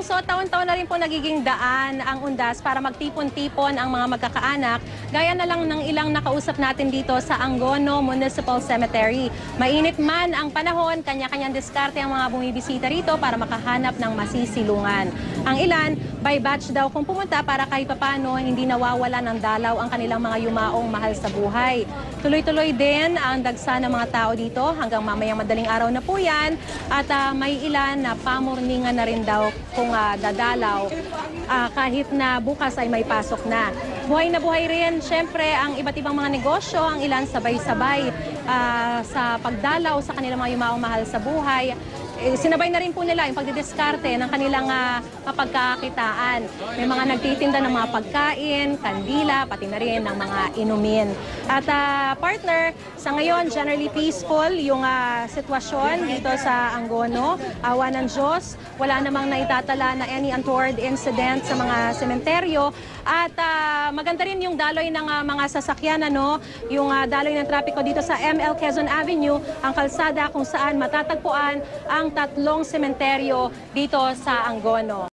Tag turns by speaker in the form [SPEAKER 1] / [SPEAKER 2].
[SPEAKER 1] kapuso, taon-taon na rin po nagiging daan ang undas para magtipon-tipon ang mga magkakaanak, gaya na lang ng ilang nakausap natin dito sa Angono Municipal Cemetery. Mainit man ang panahon, kanya-kanyang diskarte ang mga bumibisita rito para makahanap ng masisilungan. Ang ilan, by batch daw kung pumunta para kahit papano hindi nawawala ng dalaw ang kanilang mga yumaong mahal sa buhay. Tuloy-tuloy din ang dagsa ng mga tao dito hanggang mamayang madaling araw na po yan at may ilan na pamorningan na rin daw kung dadalaw kahit na bukas ay may pasok na. Buhay na buhay rin, syempre, ang iba't ibang mga negosyo, ang ilan sabay-sabay sa pagdalaw sa kanilang mga yumaong mahal sa buhay. Sinabay na rin po nila yung pagdidiskarte ng kanilang mapagkakitaan. May mga nagtitinda ng mga pagkain, kandila, pati na rin ng mga inumin. At partner, sa ngayon, generally peaceful yung sitwasyon dito sa Angono. Awa ng Diyos, wala namang naitatala na any untoward incident sa mga sementeryo. At maganda rin yung daloy ng mga sasakyan, yung daloy ng trapiko dito sa ML Quezon Avenue, ang kalsada kung saan matatagpuan ang 3 sementeryo dito sa Angono.